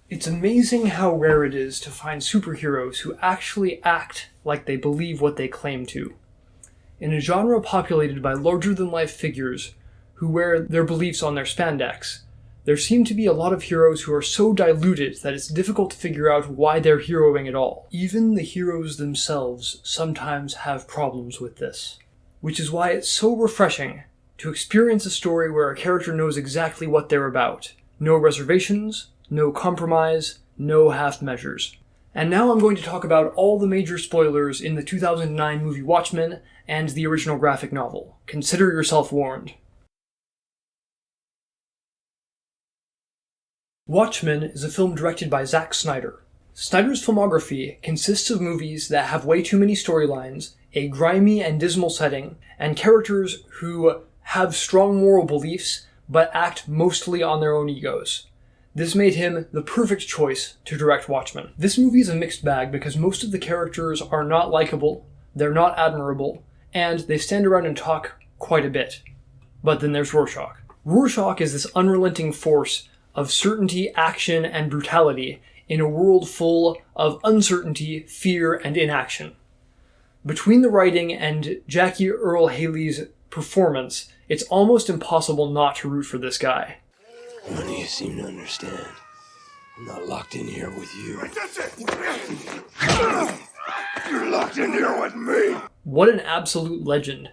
It's amazing how rare it is to find superheroes who actually act like they believe what they claim to. In a genre populated by larger-than-life figures who wear their beliefs on their spandex, there seem to be a lot of heroes who are so diluted that it's difficult to figure out why they're heroing at all. Even the heroes themselves sometimes have problems with this, which is why it's so refreshing to experience a story where a character knows exactly what they're about. No reservations, no compromise, no half measures. And now I'm going to talk about all the major spoilers in the 2009 movie Watchmen and the original graphic novel. Consider yourself warned. Watchmen is a film directed by Zack Snyder. Snyder's filmography consists of movies that have way too many storylines, a grimy and dismal setting, and characters who have strong moral beliefs but act mostly on their own egos. This made him the perfect choice to direct Watchmen. This movie is a mixed bag because most of the characters are not likable, they're not admirable, and they stand around and talk quite a bit. But then there's Rorschach. Rorschach is this unrelenting force of certainty, action, and brutality in a world full of uncertainty, fear, and inaction. Between the writing and Jackie Earle Haley's performance, it's almost impossible not to root for this guy. None of you seem to understand. I'm not locked in here with you. You're locked in here with me! What an absolute legend.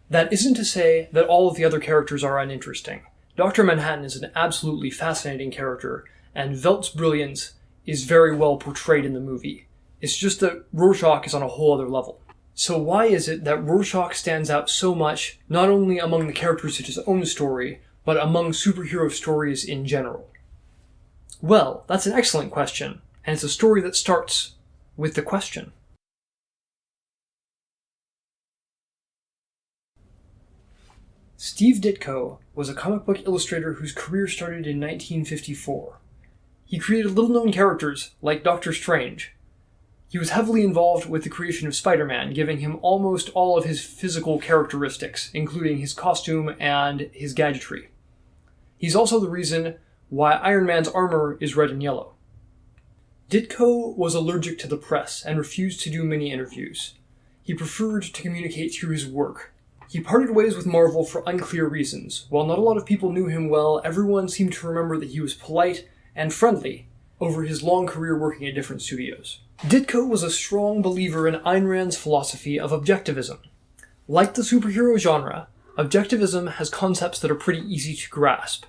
That isn't to say that all of the other characters are uninteresting. Dr. Manhattan is an absolutely fascinating character, and Velt's brilliance is very well portrayed in the movie. It's just that Rorschach is on a whole other level. So why is it that Rorschach stands out so much, not only among the characters of his own story, but among superhero stories in general? Well, that's an excellent question, and it's a story that starts with the question. Steve Ditko was a comic book illustrator whose career started in 1954. He created little-known characters like Doctor Strange. He was heavily involved with the creation of Spider-Man, giving him almost all of his physical characteristics, including his costume and his gadgetry. He's also the reason why Iron Man's armor is red and yellow. Ditko was allergic to the press and refused to do many interviews. He preferred to communicate through his work. He parted ways with Marvel for unclear reasons. While not a lot of people knew him well, everyone seemed to remember that he was polite and friendly over his long career working at different studios. Ditko was a strong believer in Ayn Rand's philosophy of objectivism. Like the superhero genre, objectivism has concepts that are pretty easy to grasp.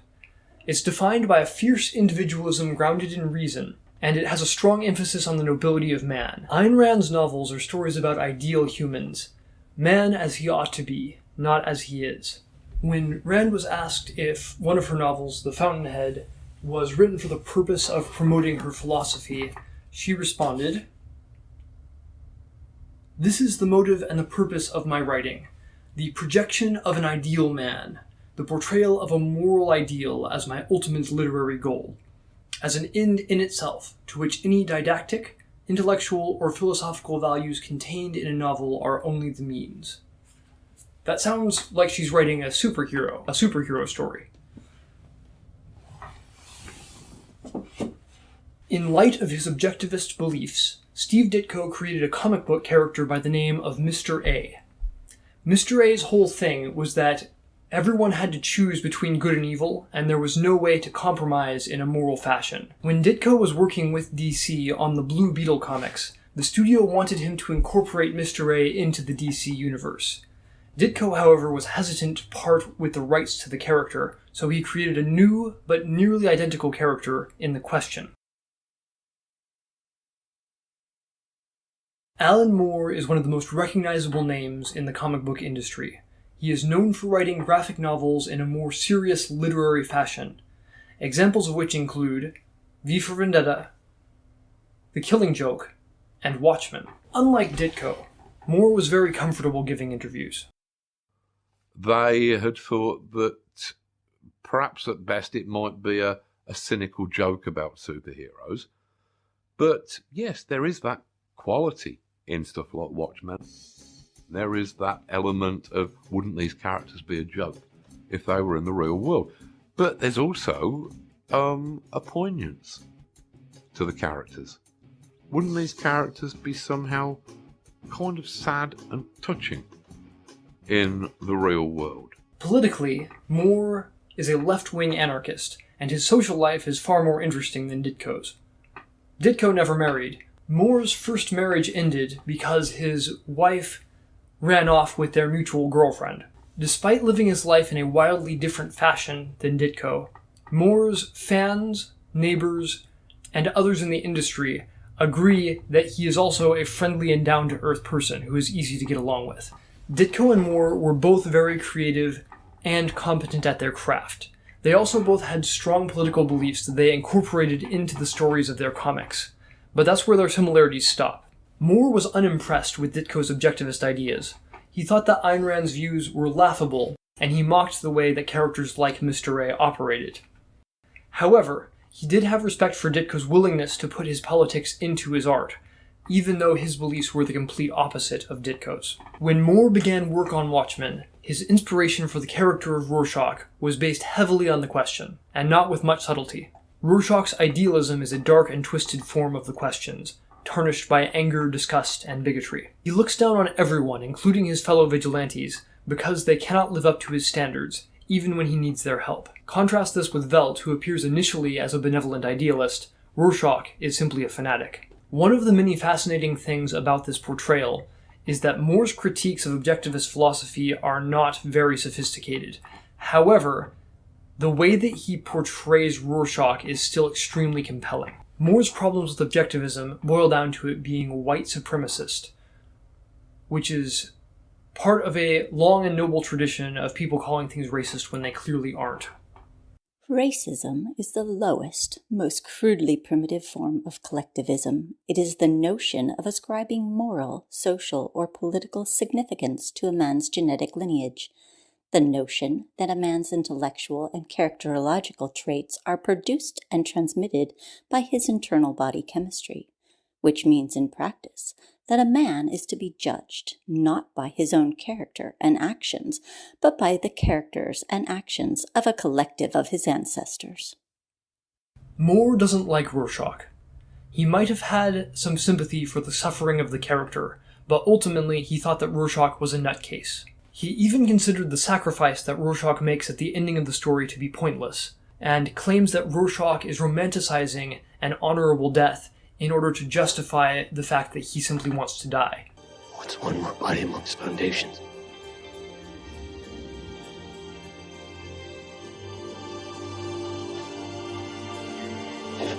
It's defined by a fierce individualism grounded in reason, and it has a strong emphasis on the nobility of man. Ayn Rand's novels are stories about ideal humans, man as he ought to be, not as he is. When Rand was asked if one of her novels, The Fountainhead, was written for the purpose of promoting her philosophy, she responded, "This is the motive and the purpose of my writing, the projection of an ideal man, the portrayal of a moral ideal as my ultimate literary goal, as an end in itself to which any didactic, intellectual, or philosophical values contained in a novel are only the means." That sounds like she's writing a superhero story. In light of his objectivist beliefs, Steve Ditko created a comic book character by the name of Mr. A. Mr. A's whole thing was that everyone had to choose between good and evil, and there was no way to compromise in a moral fashion. When Ditko was working with DC on the Blue Beetle comics, the studio wanted him to incorporate Mr. A into the DC universe. Ditko, however, was hesitant to part with the rights to the character, so he created a new, but nearly identical character in The Question. Alan Moore is one of the most recognizable names in the comic book industry. He is known for writing graphic novels in a more serious literary fashion, examples of which include V for Vendetta, The Killing Joke, and Watchmen. Unlike Ditko, Moore was very comfortable giving interviews. They had thought that perhaps at best it might be a cynical joke about superheroes. But yes, there is that quality in stuff like Watchmen. There is that element of, wouldn't these characters be a joke if they were in the real world? But there's also a poignance. to the characters. Wouldn't these characters be somehow kind of sad and touching in the real world? Politically, Moore is a left-wing anarchist, and his social life is far more interesting than Ditko's. Ditko never married. Moore's first marriage ended because his wife ran off with their mutual girlfriend. Despite living his life in a wildly different fashion than Ditko, Moore's fans, neighbors, and others in the industry agree that he is also a friendly and down-to-earth person who is easy to get along with. Ditko and Moore were both very creative and competent at their craft. They also both had strong political beliefs that they incorporated into the stories of their comics, but that's where their similarities stop. Moore was unimpressed with Ditko's objectivist ideas. He thought that Ayn Rand's views were laughable, and he mocked the way that characters like Mr. A operated. However, he did have respect for Ditko's willingness to put his politics into his art, even though his beliefs were the complete opposite of Ditko's. When Moore began work on Watchmen, his inspiration for the character of Rorschach was based heavily on the Question, and not with much subtlety. Rorschach's idealism is a dark and twisted form of the Questions, tarnished by anger, disgust, and bigotry. He looks down on everyone, including his fellow vigilantes, because they cannot live up to his standards, even when he needs their help. Contrast this with Velt, who appears initially as a benevolent idealist. Rorschach is simply a fanatic. One of the many fascinating things about this portrayal is that Moore's critiques of objectivist philosophy are not very sophisticated. However, the way that he portrays Rorschach is still extremely compelling. Moore's problems with objectivism boil down to it being white supremacist, which is part of a long and noble tradition of people calling things racist when they clearly aren't. Racism is the lowest, most crudely primitive form of collectivism. It is the notion of ascribing moral, social, or political significance to a man's genetic lineage. The notion that a man's intellectual and characterological traits are produced and transmitted by his internal body chemistry, which means in practice that a man is to be judged not by his own character and actions, but by the characters and actions of a collective of his ancestors. Moore doesn't like Rorschach. He might have had some sympathy for the suffering of the character, but ultimately he thought that Rorschach was a nutcase. He even considered the sacrifice that Rorschach makes at the ending of the story to be pointless, and claims that Rorschach is romanticizing an honorable death in order to justify the fact that he simply wants to die. What's one more body amongst foundations?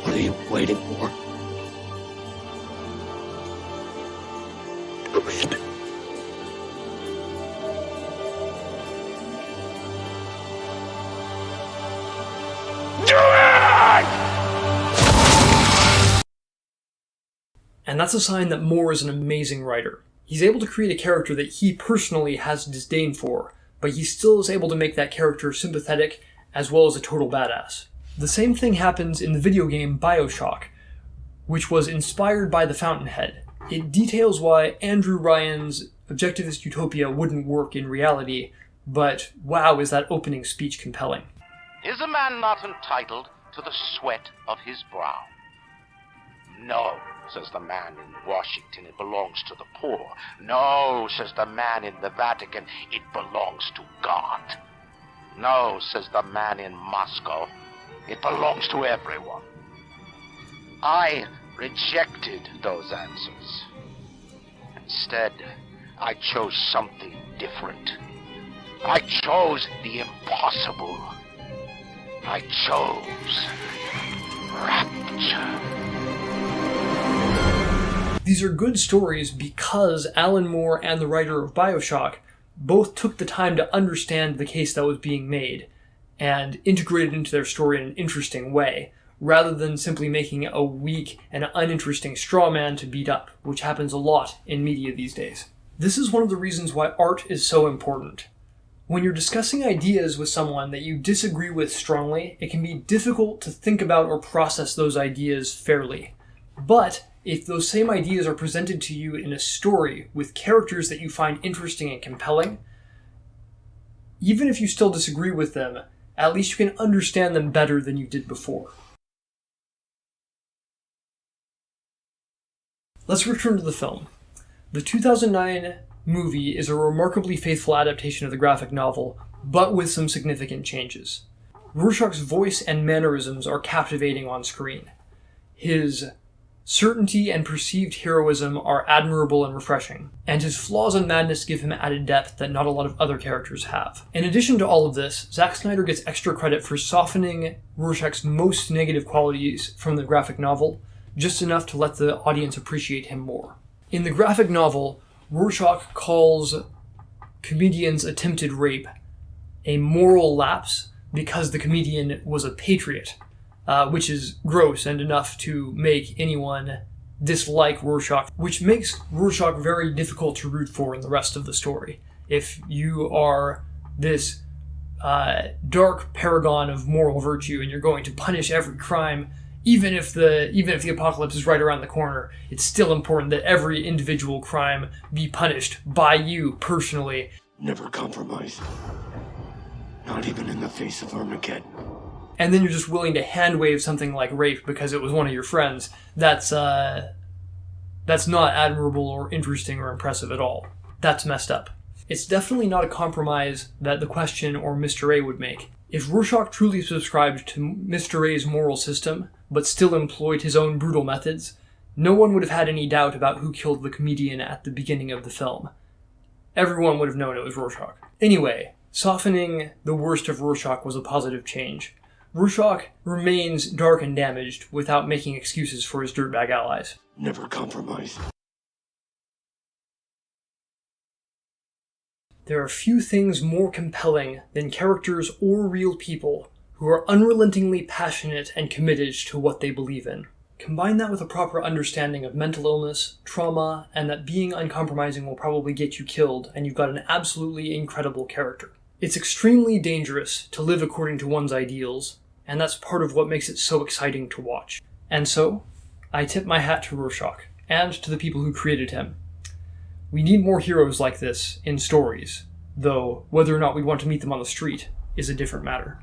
What are you waiting for? Do it. And that's a sign that Moore is an amazing writer. He's able to create a character that he personally has disdain for, but he still is able to make that character sympathetic as well as a total badass. The same thing happens in the video game BioShock, which was inspired by The Fountainhead. It details why Andrew Ryan's objectivist utopia wouldn't work in reality, but wow, is that opening speech compelling. Is a man not entitled to the sweat of his brow? No, says the man in Washington, it belongs to the poor. No, says the man in the Vatican, it belongs to God. No, says the man in Moscow, it belongs to everyone. I rejected those answers. Instead, I chose something different. I chose the impossible. I chose rapture. These are good stories because Alan Moore and the writer of BioShock both took the time to understand the case that was being made and integrate it into their story in an interesting way, rather than simply making a weak and uninteresting straw man to beat up, which happens a lot in media these days. This is one of the reasons why art is so important. When you're discussing ideas with someone that you disagree with strongly, it can be difficult to think about or process those ideas fairly. But if those same ideas are presented to you in a story with characters that you find interesting and compelling, even if you still disagree with them, at least you can understand them better than you did before. Let's return to the film. The 2009 movie is a remarkably faithful adaptation of the graphic novel, but with some significant changes. Rorschach's voice and mannerisms are captivating on screen. His certainty and perceived heroism are admirable and refreshing, and his flaws and madness give him added depth that not a lot of other characters have. In addition to all of this, Zack Snyder gets extra credit for softening Rorschach's most negative qualities from the graphic novel, just enough to let the audience appreciate him more. In the graphic novel, Rorschach calls comedian's attempted rape a moral lapse because the comedian was a patriot, which is gross and enough to make anyone dislike Rorschach, which makes Rorschach very difficult to root for in the rest of the story. If you are this dark paragon of moral virtue and you're going to punish every crime, even if the apocalypse is right around the corner, it's still important that every individual crime be punished by you personally. Never compromise. Not even in the face of Armageddon. And then you're just willing to hand-wave something like rape because it was one of your friends. That's not admirable or interesting or impressive at all. That's messed up. It's definitely not a compromise that the Question or Mr. A would make. If Rorschach truly subscribed to Mr. A's moral system, but still employed his own brutal methods, no one would have had any doubt about who killed the comedian at the beginning of the film. Everyone would have known it was Rorschach. Anyway, softening the worst of Rorschach was a positive change. Rorschach remains dark and damaged without making excuses for his dirtbag allies. Never compromise. There are few things more compelling than characters or real people who are unrelentingly passionate and committed to what they believe in. Combine that with a proper understanding of mental illness, trauma, and that being uncompromising will probably get you killed, and you've got an absolutely incredible character. It's extremely dangerous to live according to one's ideals, and that's part of what makes it so exciting to watch. And so, I tip my hat to Rorschach, and to the people who created him. We need more heroes like this in stories, though whether or not we want to meet them on the street is a different matter.